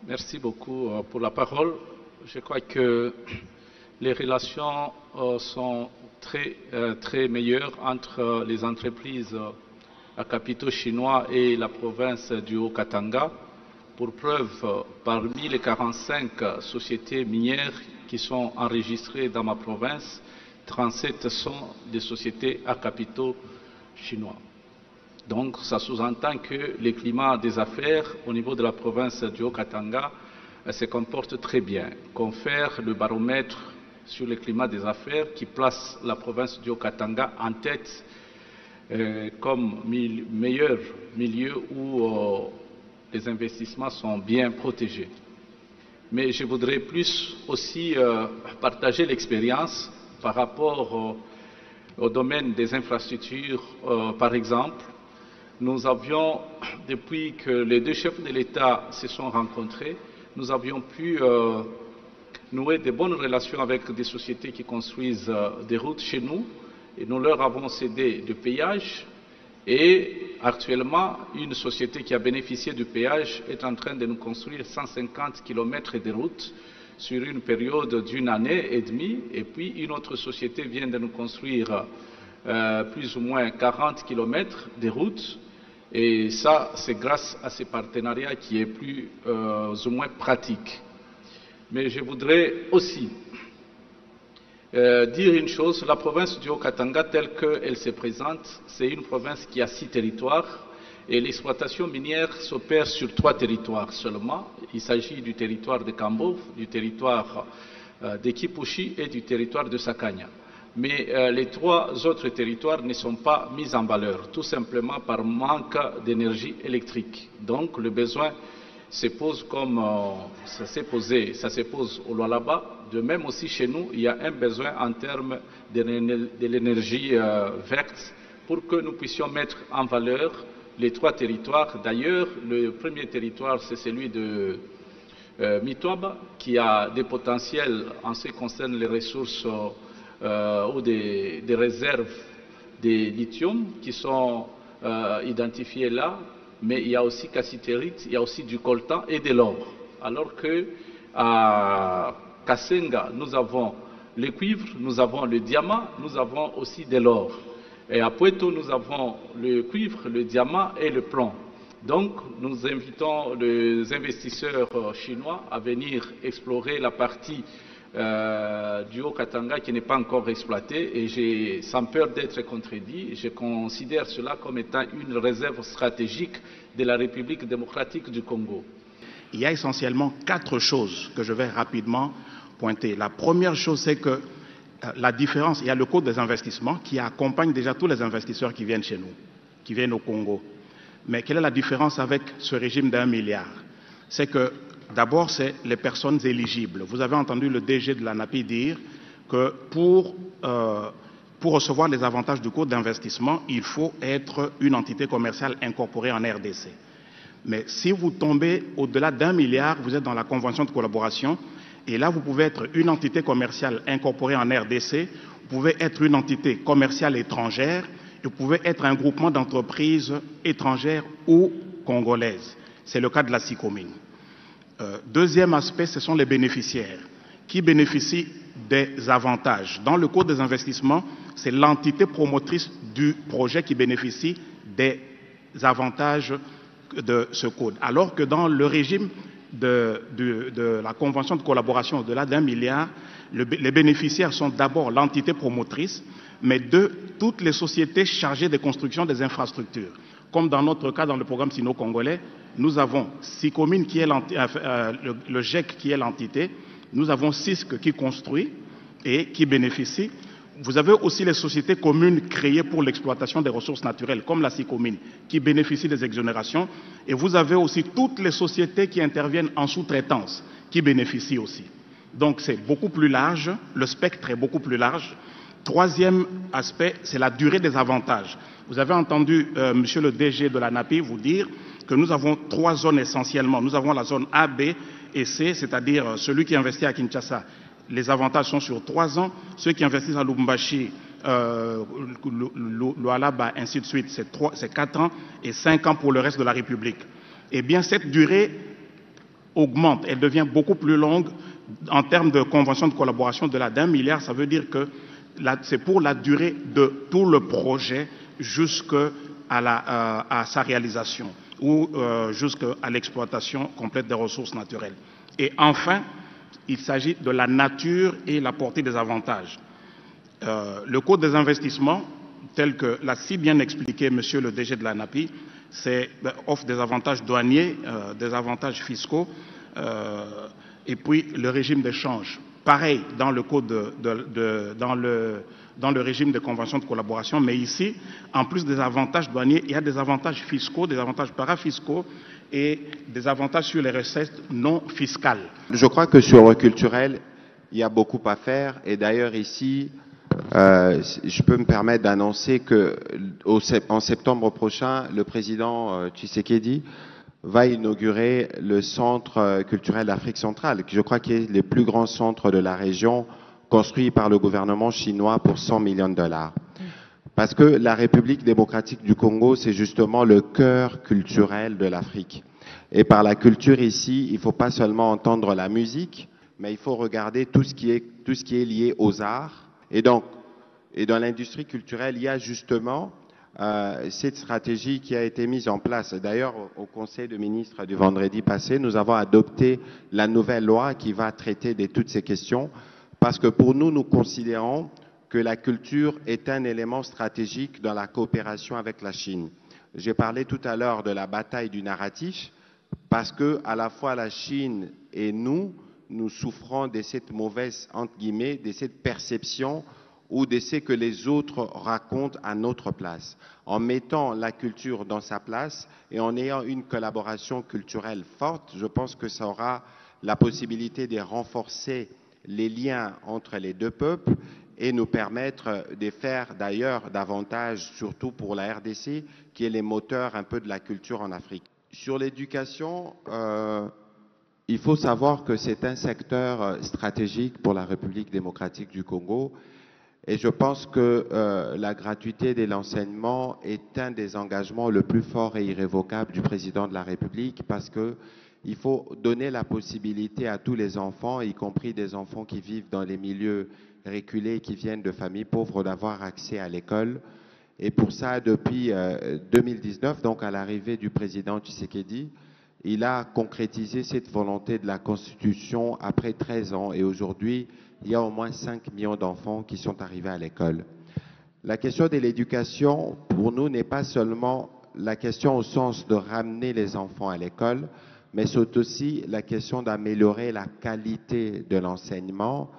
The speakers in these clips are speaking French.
Merci beaucoup pour la parole. Je crois que les relations sont très meilleures entre les entreprises à capitaux chinois et la province du Haut-Katanga. Pour preuve, parmi les 45 sociétés minières qui sont enregistrées dans ma province, 37 sont des sociétés à capitaux chinois. Donc, ça sous-entend que le climat des affaires au niveau de la province du Haut-Katanga se comporte très bien. Confère le baromètre sur le climat des affaires qui place la province du Haut-Katanga en tête comme meilleur milieu où les investissements sont bien protégés. Mais je voudrais plus aussi partager l'expérience par rapport au domaine des infrastructures, par exemple. Nous avions, depuis que les deux chefs de l'État se sont rencontrés, nous avions pu nouer de bonnes relations avec des sociétés qui construisent des routes chez nous et nous leur avons cédé du péage et actuellement une société qui a bénéficié du péage est en train de nous construire 150 km de routes sur une période d'une année et demie et puis une autre société vient de nous construire plus ou moins 40 km de routes. Et ça, c'est grâce à ces partenariats qui est plus ou moins pratique. Mais je voudrais aussi dire une chose, la province du Haut-Katanga telle qu'elle se présente, c'est une province qui a 6 territoires et l'exploitation minière s'opère sur 3 territoires seulement. Il s'agit du territoire de Kambov, du territoire de Kipushi et du territoire de Sakanya. Mais les 3 autres territoires ne sont pas mis en valeur, tout simplement par manque d'énergie électrique. Donc le besoin se pose comme ça se pose au Lualaba. De même aussi chez nous, il y a un besoin en termes de l'énergie verte pour que nous puissions mettre en valeur les 3 territoires. D'ailleurs, le premier territoire, c'est celui de Mitwaba, qui a des potentiels en ce qui concerne les ressources ou des réserves de lithium qui sont identifiées là, mais il y a aussi cassitérite, il y a aussi du coltan et de l'or. Alors que à Kasenga, nous avons le cuivre, nous avons le diamant, nous avons aussi de l'or. Et à Puerto, nous avons le cuivre, le diamant et le plomb. Donc, nous invitons les investisseurs chinois à venir explorer la partie du Haut-Katanga qui n'est pas encore exploité et sans peur d'être contredit, je considère cela comme étant une réserve stratégique de la République démocratique du Congo. Il y a essentiellement 4 choses que je vais rapidement pointer. La première chose, c'est que la différence, il y a le code des investissements qui accompagne déjà tous les investisseurs qui viennent chez nous, qui viennent au Congo. Mais quelle est la différence avec ce régime d'1 milliard? C'est que d'abord, c'est les personnes éligibles. Vous avez entendu le DG de l'ANAPI dire que pour recevoir les avantages du code d'investissement, il faut être une entité commerciale incorporée en RDC. Mais si vous tombez au-delà d'1 milliard, vous êtes dans la convention de collaboration, et là, vous pouvez être une entité commerciale incorporée en RDC, vous pouvez être une entité commerciale étrangère, et vous pouvez être un groupement d'entreprises étrangères ou congolaises. C'est le cas de la SICOMINE. Deuxième aspect, ce sont les bénéficiaires qui bénéficient des avantages. Dans le code des investissements, c'est l'entité promotrice du projet qui bénéficie des avantages de ce code. Alors que dans le régime de la convention de collaboration au-delà d'1 milliard, les bénéficiaires sont d'abord l'entité promotrice, mais toutes les sociétés chargées de construction des infrastructures. Comme dans notre cas, dans le programme sino-congolais, nous avons SICOMINE qui est le GEC qui est l'entité, nous avons CISC qui construit et qui bénéficie. Vous avez aussi les sociétés communes créées pour l'exploitation des ressources naturelles, comme la SICOMINE, qui bénéficient des exonérations. Et vous avez aussi toutes les sociétés qui interviennent en sous-traitance, qui bénéficient aussi. Donc c'est beaucoup plus large, le spectre est beaucoup plus large. Troisième aspect, c'est la durée des avantages. Vous avez entendu monsieur le DG de l'ANAPI vous dire que nous avons 3 zones essentiellement. Nous avons la zone A, B et C, c'est-à-dire celui qui investit à Kinshasa. Les avantages sont sur 3 ans. Ceux qui investissent à Lubumbashi, Lualaba, ainsi de suite, c'est 4 ans et 5 ans pour le reste de la République. Eh bien, cette durée augmente, elle devient beaucoup plus longue en termes de convention de collaboration d'1 milliard, ça veut dire que c'est pour la durée de tout le projet jusqu'à sa réalisation ou jusqu'à l'exploitation complète des ressources naturelles. Et enfin, il s'agit de la nature et la portée des avantages. Le Code des investissements, tel que l'a si bien expliqué monsieur le DG de l'ANAPI, offre des avantages douaniers, des avantages fiscaux, et puis le régime d'échange. Pareil dans le code dans le régime de convention de collaboration, mais ici, en plus des avantages douaniers, il y a des avantages fiscaux, des avantages parafiscaux et des avantages sur les recettes non fiscales. Je crois que sur le culturel, il y a beaucoup à faire. Et d'ailleurs ici, je peux me permettre d'annoncer qu'en septembre prochain, le président Tshisekedi va inaugurer le centre culturel d'Afrique centrale, qui je crois qu'il est le plus grand centre de la région, construit par le gouvernement chinois pour 100 millions de dollars. Parce que la République démocratique du Congo, c'est justement le cœur culturel de l'Afrique. Et par la culture ici, il ne faut pas seulement entendre la musique, mais il faut regarder tout ce qui est lié aux arts. Et dans l'industrie culturelle, il y a justement cette stratégie qui a été mise en place. D'ailleurs, au Conseil des ministres du vendredi passé, nous avons adopté la nouvelle loi qui va traiter de toutes ces questions, parce que pour nous, nous considérons que la culture est un élément stratégique dans la coopération avec la Chine. J'ai parlé tout à l'heure de la bataille du narratif, parce que à la fois la Chine et nous souffrons de cette mauvaise, entre guillemets, de cette perception ou de ce que les autres racontent à notre place. En mettant la culture dans sa place et en ayant une collaboration culturelle forte, je pense que ça aura la possibilité de renforcer les liens entre les deux peuples et nous permettre de faire d'ailleurs davantage, surtout pour la RDC, qui est les moteurs un peu de la culture en Afrique. Sur l'éducation, il faut savoir que c'est un secteur stratégique pour la République démocratique du Congo. Et je pense que la gratuité de l'enseignement est un des engagements le plus fort et irrévocable du président de la République, parce qu'il faut donner la possibilité à tous les enfants, y compris des enfants qui vivent dans les milieux reculés, qui viennent de familles pauvres, d'avoir accès à l'école. Et pour ça, depuis 2019, donc à l'arrivée du président Tshisekedi, il a concrétisé cette volonté de la Constitution après 13 ans. Et aujourd'hui, il y a au moins 5 millions d'enfants qui sont arrivés à l'école. La question de l'éducation, pour nous, n'est pas seulement la question au sens de ramener les enfants à l'école, mais c'est aussi la question d'améliorer la qualité de l'enseignement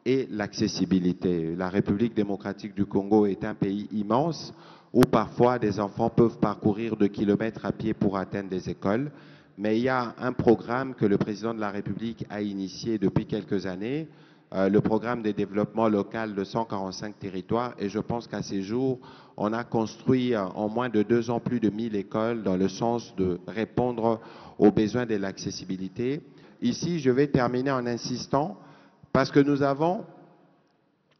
et l'accessibilité. La République démocratique du Congo est un pays immense où parfois des enfants peuvent parcourir de kilomètres à pied pour atteindre des écoles. Mais il y a un programme que le président de la République a initié depuis quelques années, le programme de développement local de 145 territoires. Et je pense qu'à ces jours, on a construit en moins de 2 ans plus de 1000 écoles dans le sens de répondre aux besoins de l'accessibilité. Ici, je vais terminer en insistant parce que nous avons,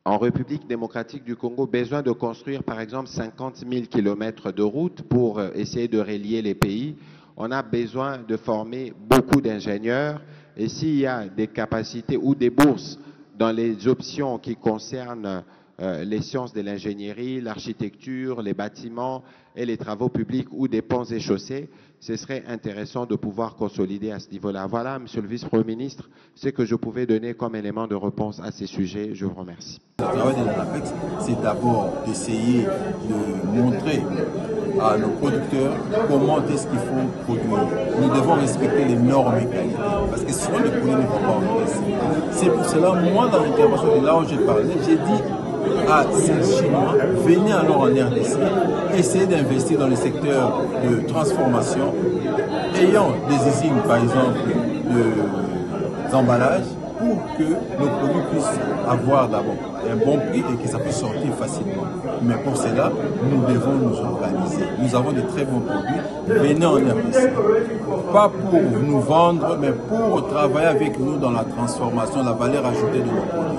en République démocratique du Congo, besoin de construire par exemple 50 000 kilomètres de routes pour essayer de relier les pays. On a besoin de former beaucoup d'ingénieurs et s'il y a des capacités ou des bourses dans les options qui concernent les sciences de l'ingénierie, l'architecture, les bâtiments et les travaux publics ou des ponts et chaussées, ce serait intéressant de pouvoir consolider à ce niveau-là. Voilà, Monsieur le Vice-Premier ministre, ce que je pouvais donner comme élément de réponse à ces sujets. Je vous remercie. Le travail de l'ANAPEX, c'est d'abord d'essayer de montrer à nos producteurs comment est-ce qu'il faut produire. Nous devons respecter les normes et qualités, parce que sinon les produits ne vont pas en baisse. C'est pour cela, moi, dans l'intervention de là où j'ai parlé, j'ai dit à ces Chinois, venez alors en RDC, essayez d'investir dans le secteur de transformation, ayant des usines, par exemple, d'emballage, pour que nos produits puissent avoir d'abord un bon prix et que ça puisse sortir facilement. Mais pour cela, nous devons nous organiser. Nous avons de très bons produits. Venez en RDC. Pas pour nous vendre, mais pour travailler avec nous dans la transformation, la valeur ajoutée de nos produits.